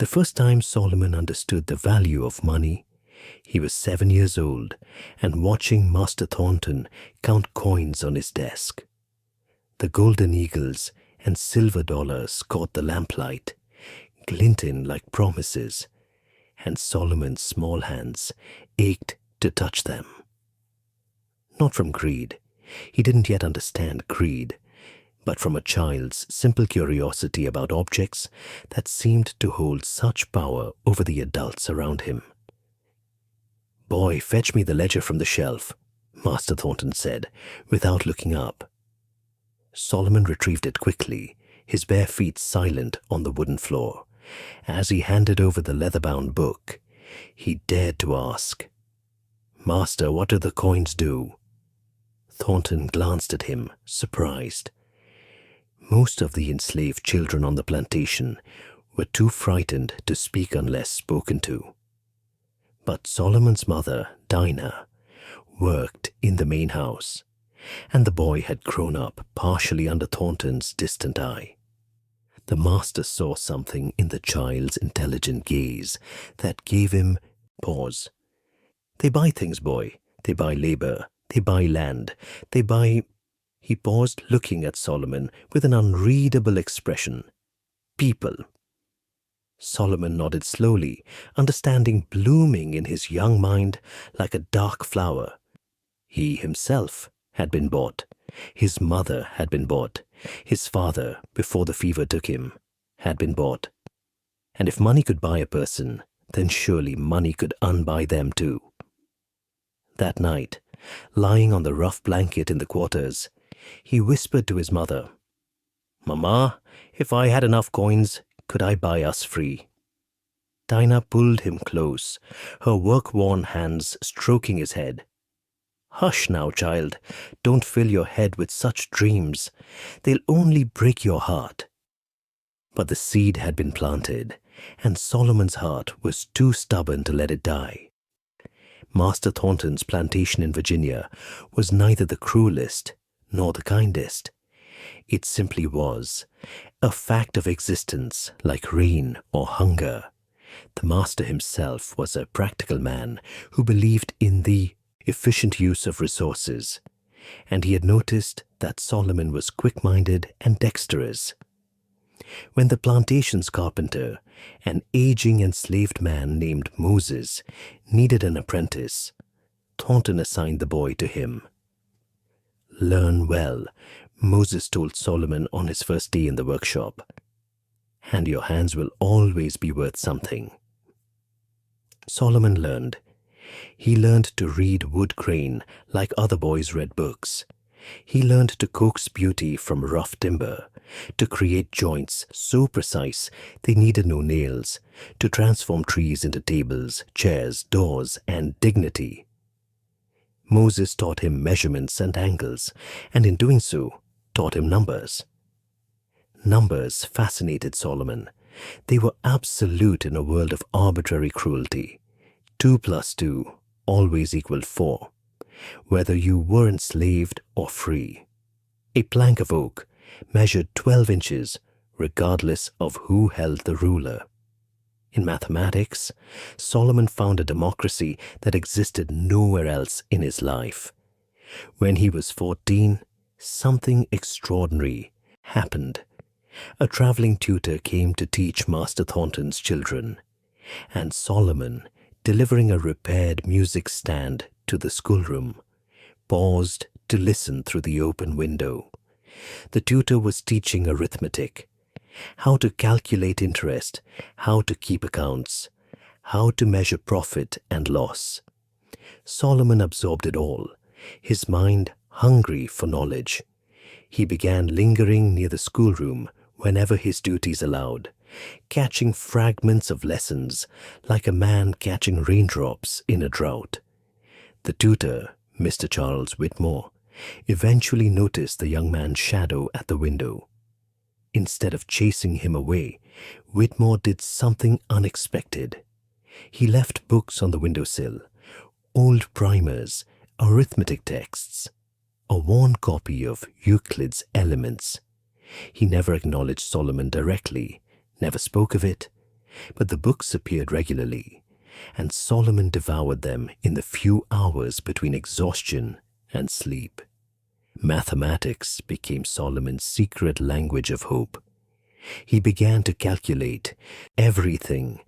The first time Solomon understood the value of money, he was 7 years old and watching Master Thornton count coins on his desk. The golden eagles and silver dollars caught the lamplight, glinting like promises, and Solomon's small hands ached to touch them. Not from greed. He didn't yet understand greed, but from a child's simple curiosity about objects that seemed to hold such power over the adults around him. "Boy, fetch me the ledger from the shelf," Master Thornton said, without looking up. Solomon retrieved it quickly, his bare feet silent on the wooden floor. As he handed over the leather-bound book, he dared to ask, "Master, what do the coins do?" Thornton glanced at him, surprised. Most of the enslaved children on the plantation were too frightened to speak unless spoken to. But Solomon's mother, Dinah, worked in the main house, and the boy had grown up partially under Thornton's distant eye. The master saw something in the child's intelligent gaze that gave him pause. "They buy things, boy. They buy labor. They buy land. They buy—" He paused, looking at Solomon with an unreadable expression. "People." Solomon nodded slowly, understanding blooming in his young mind like a dark flower. He himself had been bought. His mother had been bought. His father, before the fever took him, had been bought. And if money could buy a person, then surely money could unbuy them too. That night, lying on the rough blanket in the quarters, he whispered to his mother, "Mama, if I had enough coins, could I buy us free?" Dinah pulled him close, her work-worn hands stroking his head. "Hush now, child. Don't fill your head with such dreams. They'll only break your heart." But the seed had been planted, and Solomon's heart was too stubborn to let it die. Master Thornton's plantation in Virginia was neither the cruelest nor the kindest. It simply was, a fact of existence like rain or hunger. The master himself was a practical man who believed in the efficient use of resources, and he had noticed that Solomon was quick-minded and dexterous. When the plantation's carpenter, an aging enslaved man named Moses, needed an apprentice, Thornton assigned the boy to him. "Learn well," Moses told Solomon on his first day in the workshop, "and your hands will always be worth something." Solomon learned. He learned to read wood grain like other boys read books. He learned to coax beauty from rough timber, to create joints so precise they needed no nails, to transform trees into tables, chairs, doors, and dignity. Moses taught him measurements and angles, and in doing so, taught him numbers. Numbers fascinated Solomon. They were absolute in a world of arbitrary cruelty. 2 + 2 always equaled 4, whether you were enslaved or free. A plank of oak measured 12 inches, regardless of who held the ruler. In mathematics, Solomon found a democracy that existed nowhere else in his life. When he was 14, something extraordinary happened. A traveling tutor came to teach Master Thornton's children, and Solomon, delivering a repaired music stand to the schoolroom, paused to listen through the open window. The tutor was teaching arithmetic, how to calculate interest, how to keep accounts, how to measure profit and loss. Solomon absorbed it all, his mind hungry for knowledge. He began lingering near the schoolroom whenever his duties allowed, catching fragments of lessons like a man catching raindrops in a drought. The tutor, Mr. Charles Whitmore, eventually noticed the young man's shadow at the window. Instead of chasing him away, Whitmore did something unexpected. He left books on the windowsill, old primers, arithmetic texts, a worn copy of Euclid's Elements. He never acknowledged Solomon directly, never spoke of it, but the books appeared regularly, and Solomon devoured them in the few hours between exhaustion and sleep. Mathematics became Solomon's secret language of hope. He began to calculate everything: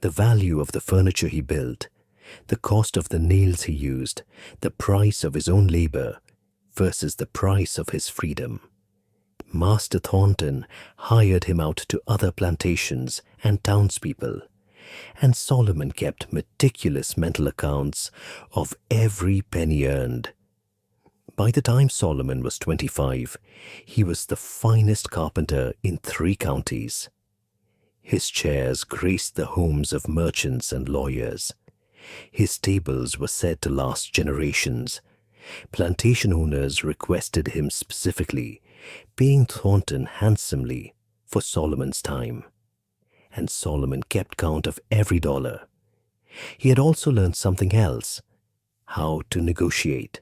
the value of the furniture he built, the cost of the nails he used, the price of his own labor versus the price of his freedom. Master Thornton hired him out to other plantations and townspeople, and Solomon kept meticulous mental accounts of every penny earned. By the time Solomon was 25, he was the finest carpenter in 3 counties. His chairs graced the homes of merchants and lawyers. His tables were said to last generations. Plantation owners requested him specifically, paying Thornton handsomely for Solomon's time. And Solomon kept count of every dollar. He had also learned something else: how to negotiate.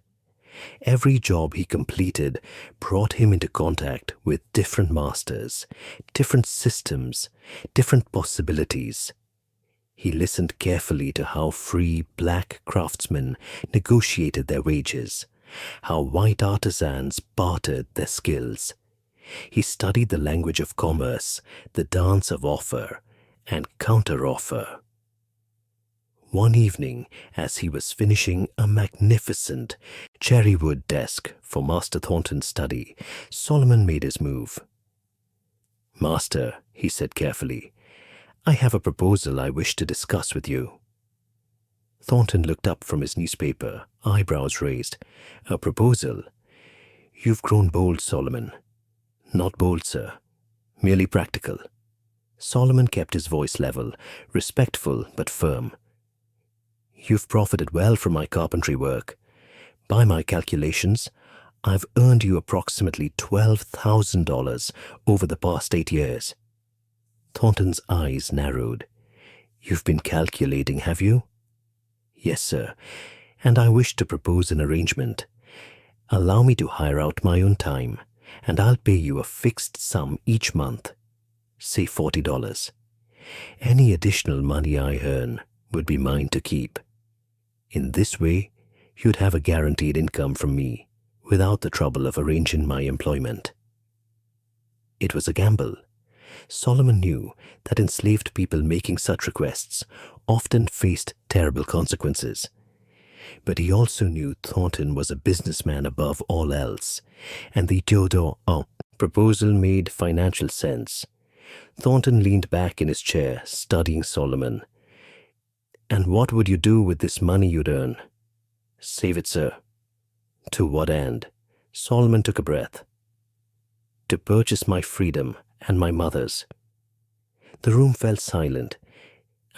Every job he completed brought him into contact with different masters, different systems, different possibilities. He listened carefully to how free black craftsmen negotiated their wages, how white artisans bartered their skills. He studied the language of commerce, the dance of offer and counter-offer. One evening, as he was finishing a magnificent cherrywood desk for Master Thornton's study, Solomon made his move. "Master," he said carefully, "I have a proposal I wish to discuss with you." Thornton looked up from his newspaper, eyebrows raised. "A proposal? You've grown bold, Solomon." "Not bold, sir. Merely practical." Solomon kept his voice level, respectful but firm. "You've profited well from my carpentry work. By my calculations, I've earned you approximately $12,000 over the past 8 years. Thornton's eyes narrowed. "You've been calculating, have you?" "Yes, sir, and I wish to propose an arrangement. Allow me to hire out my own time, and I'll pay you a fixed sum each month, say $40. Any additional money I earn would be mine to keep. In this way, you'd have a guaranteed income from me without the trouble of arranging my employment." It was a gamble. Solomon knew that enslaved people making such requests often faced terrible consequences. But he also knew Thornton was a businessman above all else, and the proposal made financial sense. Thornton leaned back in his chair, studying Solomon. "And what would you do with this money you'd earn?" "Save it, sir." "To what end?" Solomon took a breath. "To purchase my freedom and my mother's." The room fell silent.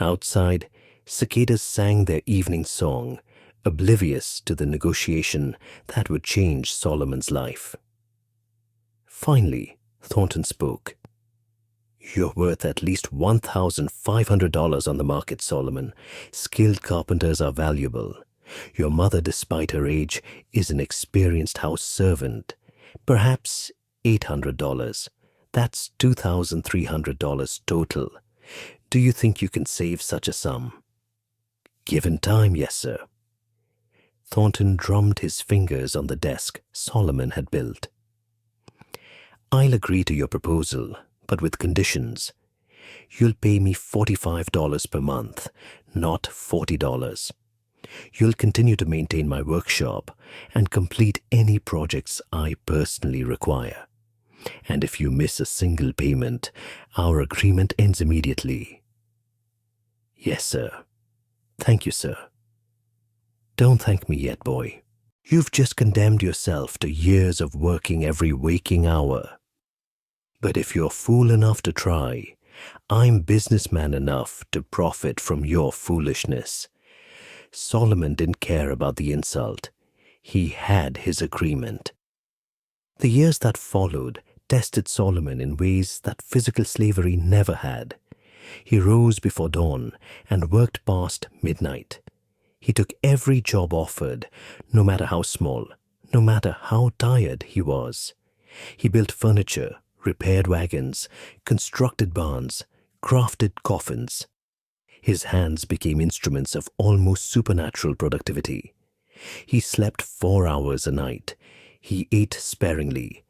Outside, cicadas sang their evening song, oblivious to the negotiation that would change Solomon's life. Finally, Thornton spoke. "You're worth at least $1,500 on the market, Solomon. Skilled carpenters are valuable. Your mother, despite her age, is an experienced house servant. Perhaps $800. That's $2,300 total. Do you think you can save such a sum?" "Given time, yes, sir." Thornton drummed his fingers on the desk Solomon had built. "I'll agree to your proposal, but with conditions. You'll pay me $45 per month, not $40. You'll continue to maintain my workshop and complete any projects I personally require. And if you miss a single payment, our agreement ends immediately." "Yes, sir. Thank you, sir." "Don't thank me yet, boy. You've just condemned yourself to years of working every waking hour. But if you're fool enough to try, I'm businessman enough to profit from your foolishness." Solomon didn't care about the insult. He had his agreement. The years that followed tested Solomon in ways that physical slavery never had. He rose before dawn and worked past midnight. He took every job offered, no matter how small, no matter how tired he was. He built furniture, repaired wagons, constructed barns, crafted coffins. His hands became instruments of almost supernatural productivity. He slept 4 hours a night. He ate sparingly.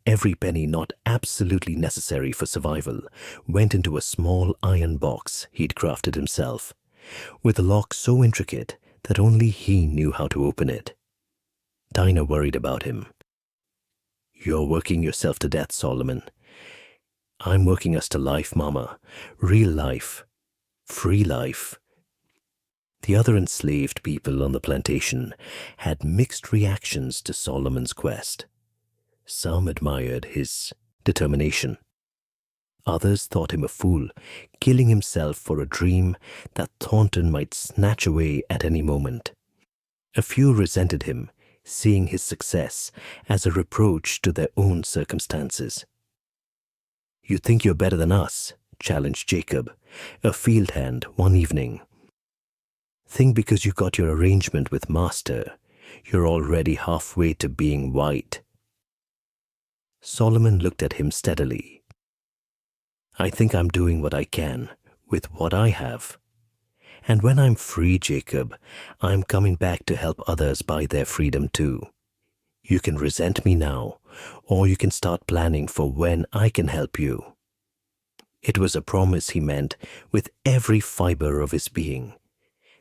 Every penny not absolutely necessary for survival went into a small iron box he'd crafted himself, with a lock so intricate that only he knew how to open it. Dinah worried about him. "You're working yourself to death, Solomon." "I'm working us to life, Mama. Real life. Free life." The other enslaved people on the plantation had mixed reactions to Solomon's quest. Some admired his determination. Others thought him a fool, killing himself for a dream that Thornton might snatch away at any moment. A few resented him, seeing his success as a reproach to their own circumstances. "You think you're better than us?" challenged Jacob, a field hand, one evening. "Think because you got your arrangement with Master, you're already halfway to being white." Solomon looked at him steadily. "I think I'm doing what I can with what I have. And when I'm free, Jacob, I'm coming back to help others buy their freedom too. You can resent me now, or you can start planning for when I can help you." It was a promise he meant with every fiber of his being.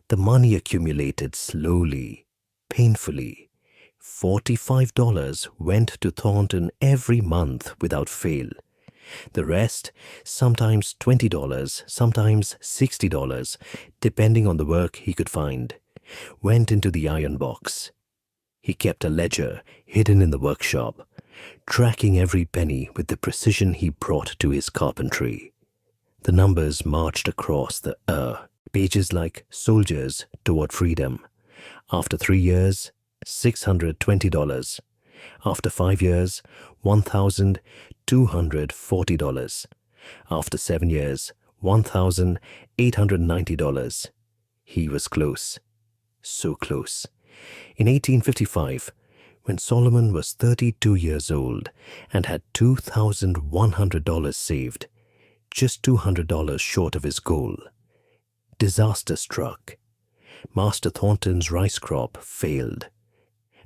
The money accumulated slowly, painfully. $45 went to Thornton every month without fail. The rest, sometimes $20, sometimes $60, depending on the work he could find, went into the iron box. He kept a ledger hidden in the workshop, tracking every penny with the precision he brought to his carpentry. The numbers marched across the pages like soldiers toward freedom. After 3 years, $620. After 5 years, $1,240. After 7 years, $1,890. He was close. So close. In 1855, when Solomon was 32 years old and had $2,100 saved, just $200 short of his goal, disaster struck. Master Thornton's rice crop failed.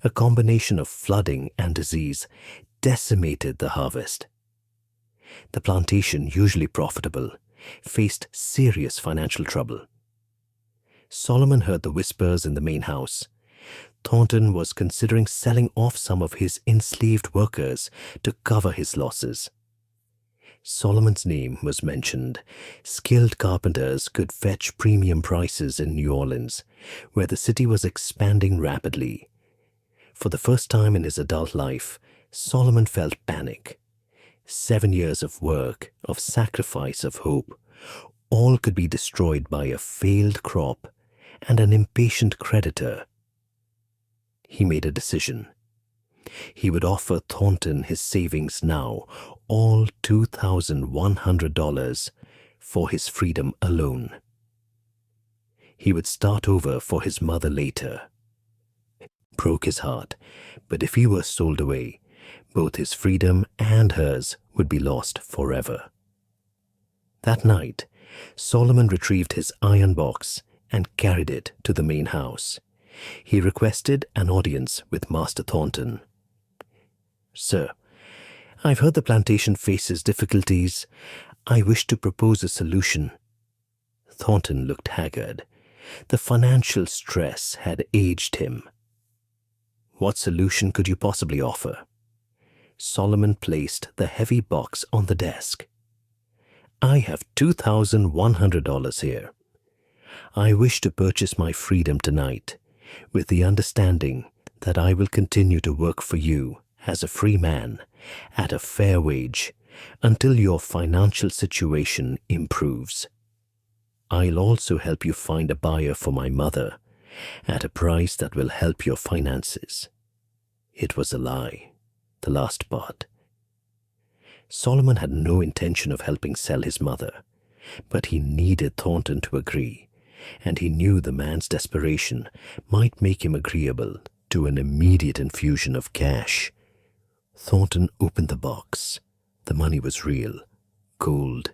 A combination of flooding and disease decimated the harvest. The plantation, usually profitable, faced serious financial trouble. Solomon heard the whispers in the main house. Thornton was considering selling off some of his enslaved workers to cover his losses. Solomon's name was mentioned. Skilled carpenters could fetch premium prices in New Orleans, where the city was expanding rapidly. For the first time in his adult life, Solomon felt panic. 7 years of work, of sacrifice, of hope, all could be destroyed by a failed crop and an impatient creditor. He made a decision. He would offer Thornton his savings now, all $2,100, for his freedom alone. He would start over for his mother later. Broke his heart, but if he were sold away, both his freedom and hers would be lost forever. That night, Solomon retrieved his iron box and carried it to the main house. He requested an audience with Master Thornton. "Sir, I've heard the plantation faces difficulties. I wish to propose a solution." Thornton looked haggard. The financial stress had aged him. "What solution could you possibly offer?" Solomon placed the heavy box on the desk. "I have $2,100 here. I wish to purchase my freedom tonight, with the understanding that I will continue to work for you as a free man at a fair wage until your financial situation improves. I'll also help you find a buyer for my mother at a price that will help your finances." It was a lie, the last part. Solomon had no intention of helping sell his mother, but he needed Thornton to agree, and he knew the man's desperation might make him agreeable to an immediate infusion of cash. Thornton opened the box. The money was real, gold,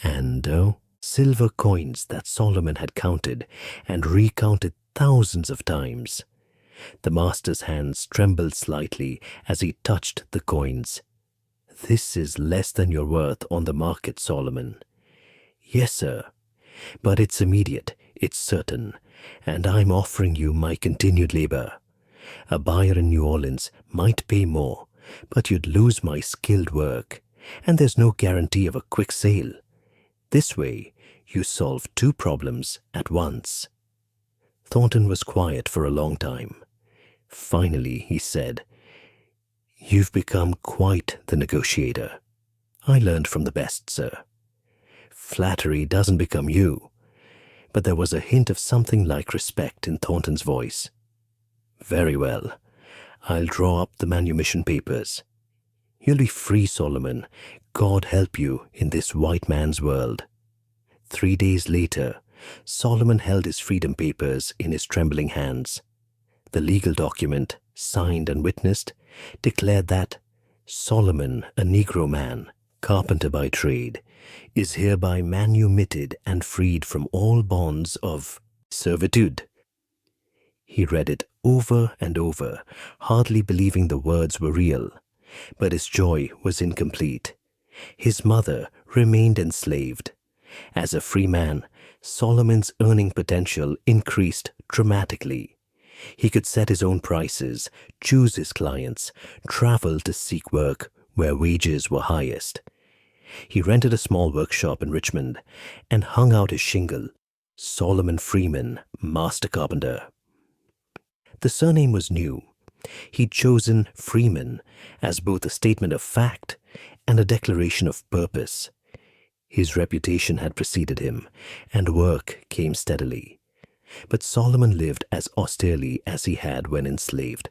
and silver coins that Solomon had counted and recounted thousands of times. The master's hands trembled slightly as he touched the coins. "This is less than you're worth on the market, Solomon." "Yes, sir. But it's immediate, it's certain, and I'm offering you my continued labor. A buyer in New Orleans might pay more, but you'd lose my skilled work, and there's no guarantee of a quick sale. This way, you solve two problems at once." Thornton was quiet for a long time. Finally, he said, "You've become quite the negotiator. I learned from the best, sir. Flattery doesn't become you." But there was a hint of something like respect in Thornton's voice. "Very well. I'll draw up the manumission papers. You'll be free, Solomon. God help you in this white man's world." 3 days later, Solomon held his freedom papers in his trembling hands. The legal document, signed and witnessed, declared that Solomon, a Negro man, carpenter by trade, is hereby manumitted and freed from all bonds of servitude. He read it over and over, hardly believing the words were real. But his joy was incomplete. His mother remained enslaved. As a free man, Solomon's earning potential increased dramatically. He could set his own prices, choose his clients, travel to seek work where wages were highest. He rented a small workshop in Richmond and hung out his shingle, "Solomon Freeman, Master Carpenter." The surname was new. He'd chosen Freeman as both a statement of fact and a declaration of purpose. His reputation had preceded him, and work came steadily. But Solomon lived as austerely as he had when enslaved.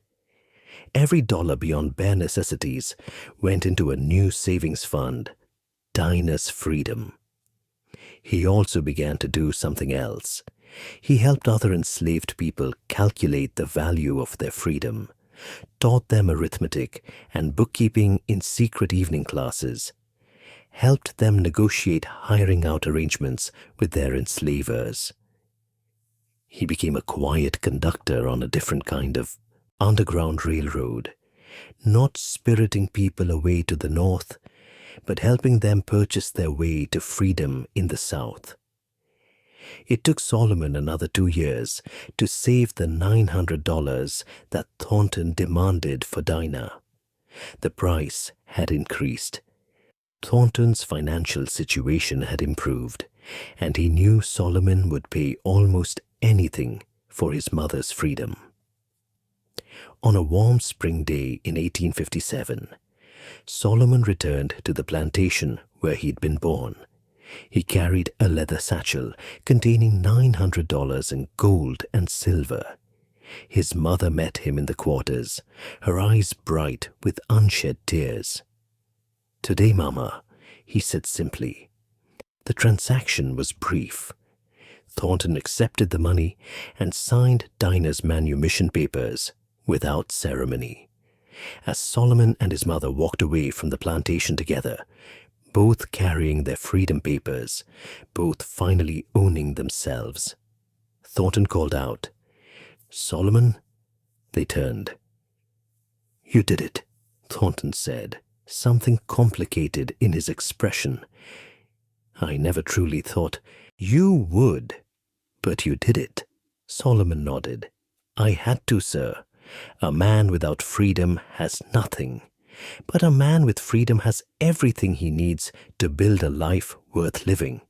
Every dollar beyond bare necessities went into a new savings fund, Dinah's Freedom. He also began to do something else. He helped other enslaved people calculate the value of their freedom, taught them arithmetic and bookkeeping in secret evening classes, helped them negotiate hiring out arrangements with their enslavers. He became a quiet conductor on a different kind of underground railroad, not spiriting people away to the north, but helping them purchase their way to freedom in the south. It took Solomon another 2 years to save the $900 that Thornton demanded for Dinah. The price had increased. Thornton's financial situation had improved, and he knew Solomon would pay almost anything for his mother's freedom. On a warm spring day in 1857, Solomon returned to the plantation where he'd been born. He carried a leather satchel containing $900 in gold and silver. His mother met him in the quarters, her eyes bright with unshed tears. "Today, Mama," he said simply. The transaction was brief. Thornton accepted the money and signed Dinah's manumission papers without ceremony. As Solomon and his mother walked away from the plantation together, both carrying their freedom papers, both finally owning themselves, Thornton called out, "Solomon?" They turned. "You did it," Thornton said, something complicated in his expression. "I never truly thought you would, but you did it." Solomon nodded. "I had to, sir. A man without freedom has nothing, but a man with freedom has everything he needs to build a life worth living."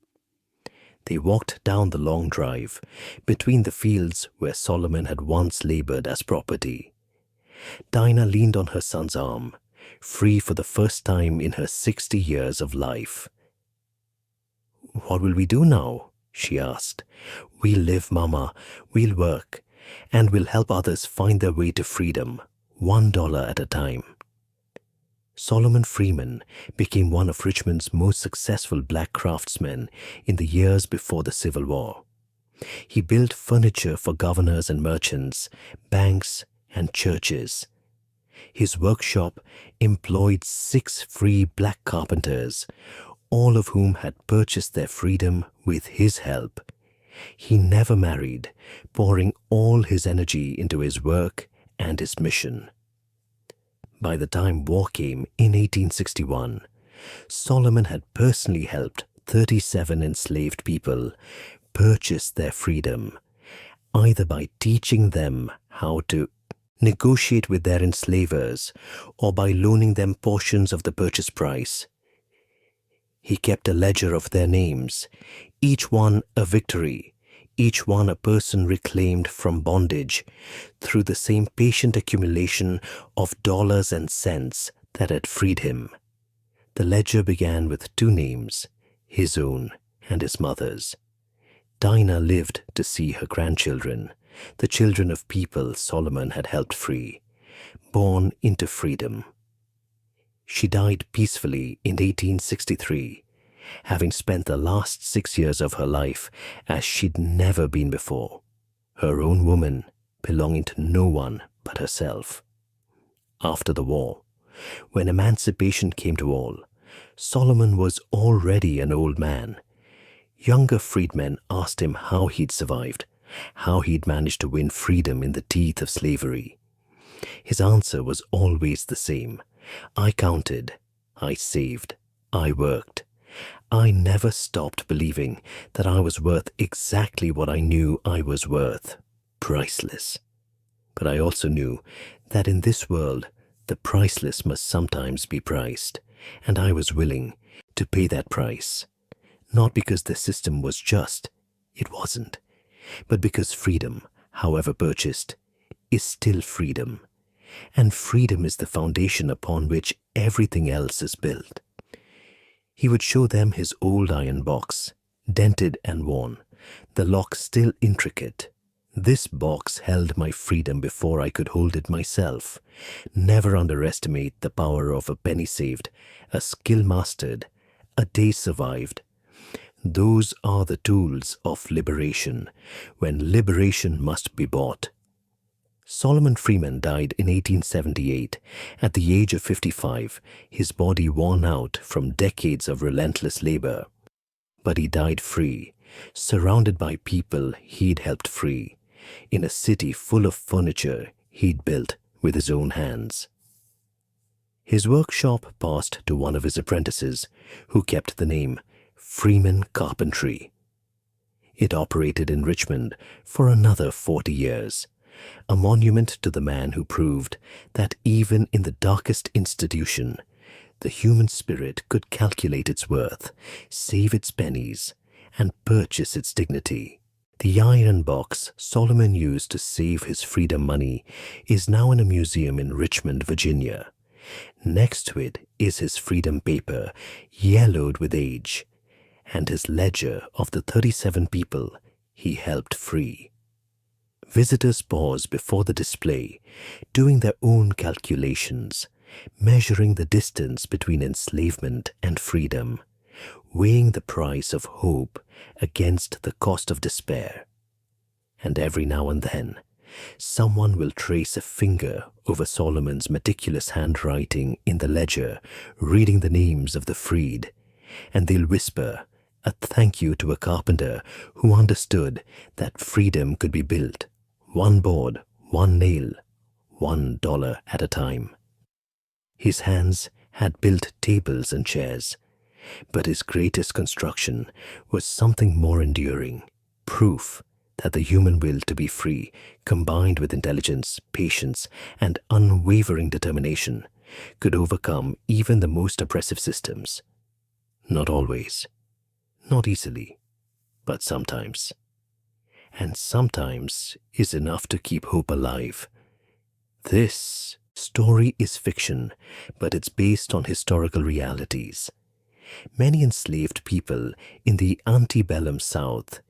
They walked down the long drive, between the fields where Solomon had once labored as property. Dinah leaned on her son's arm, free for the first time in her 60 years of life. "What will we do now?" she asked. "We'll live, Mama. We'll work, and we'll help others find their way to freedom, $1 at a time." Solomon Freeman became one of Richmond's most successful black craftsmen in the years before the Civil War. He built furniture for governors and merchants, banks, and churches. His workshop employed 6 free black carpenters, all of whom had purchased their freedom with his help. He never married, pouring all his energy into his work and his mission. By the time war came in 1861, Solomon had personally helped 37 enslaved people purchase their freedom, either by teaching them how to negotiate with their enslavers or by loaning them portions of the purchase price. He kept a ledger of their names, each one a victory, each one a person reclaimed from bondage through the same patient accumulation of dollars and cents that had freed him. The ledger began with 2 names, his own and his mother's. Dinah lived to see her grandchildren, the children of people Solomon had helped free, born into freedom. She died peacefully in 1863, having spent the last 6 years of her life as she'd never been before, her own woman, belonging to no one but herself. After the war, when emancipation came to all, Solomon was already an old man. Younger freedmen asked him how he'd survived, how he'd managed to win freedom in the teeth of slavery. His answer was always the same. I counted, I saved, I worked. I never stopped believing that I was worth exactly what I knew I was worth, priceless. But I also knew that in this world, the priceless must sometimes be priced, and I was willing to pay that price. Not because the system was just, it wasn't, but because freedom, however purchased, is still freedom, and freedom is the foundation upon which everything else is built. He would show them his old iron box, dented and worn, the lock still intricate. This box held my freedom before I could hold it myself. Never underestimate the power of a penny saved, a skill mastered, a day survived. Those are the tools of liberation, when liberation must be bought. Solomon Freeman died in 1878 at the age of 55, his body worn out from decades of relentless labor. But he died free, surrounded by people he'd helped free, in a city full of furniture he'd built with his own hands. His workshop passed to one of his apprentices, who kept the name Freeman Carpentry. It operated in Richmond for another 40 years, a monument to the man who proved that even in the darkest institution, the human spirit could calculate its worth, save its pennies, and purchase its dignity. The iron box Solomon used to save his freedom money is now in a museum in Richmond, Virginia. Next to it is his freedom paper, yellowed with age, and his ledger of the 37 people he helped free. Visitors pause before the display, doing their own calculations, measuring the distance between enslavement and freedom, weighing the price of hope against the cost of despair. And every now and then, someone will trace a finger over Solomon's meticulous handwriting in the ledger, reading the names of the freed, and they'll whisper a thank you to a carpenter who understood that freedom could be built, one board, one nail, $1 at a time. His hands had built tables and chairs, but his greatest construction was something more enduring, proof that the human will to be free, combined with intelligence, patience, and unwavering determination, could overcome even the most oppressive systems. Not always, not easily, but sometimes. And sometimes is enough to keep hope alive. This story is fiction, but it's based on historical realities. Many enslaved people in the antebellum South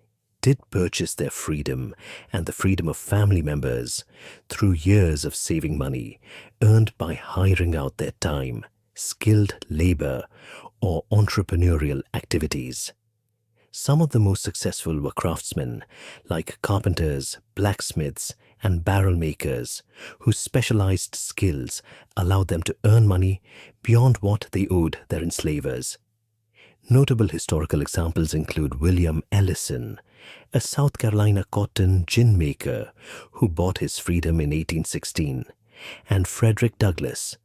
did purchase their freedom and the freedom of family members through years of saving money earned by hiring out their time, skilled labor, or entrepreneurial activities. Some of the most successful were craftsmen, like carpenters, blacksmiths, and barrel makers, whose specialized skills allowed them to earn money beyond what they owed their enslavers. Notable historical examples include William Ellison, a South Carolina cotton gin maker who bought his freedom in 1816, and Frederick Douglass,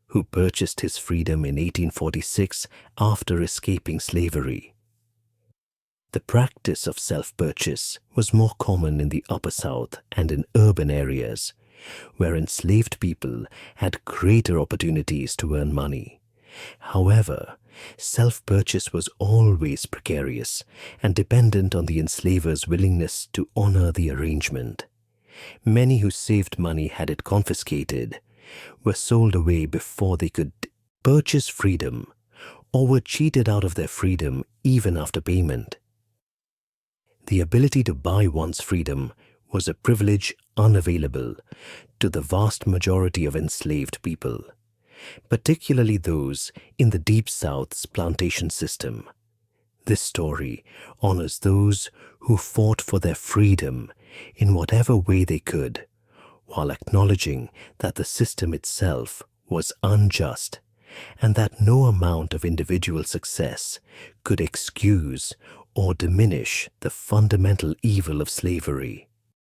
who purchased his freedom in 1846 after escaping slavery. The practice of self-purchase was more common in the Upper South and in urban areas, where enslaved people had greater opportunities to earn money. However, self-purchase was always precarious and dependent on the enslaver's willingness to honor the arrangement. Many who saved money had it confiscated, were sold away before they could purchase freedom, or were cheated out of their freedom even after payment. The ability to buy one's freedom was a privilege unavailable to the vast majority of enslaved people, particularly those in the Deep South's plantation system. This story honors those who fought for their freedom in whatever way they could, while acknowledging that the system itself was unjust and that no amount of individual success could excuse or diminish the fundamental evil of slavery.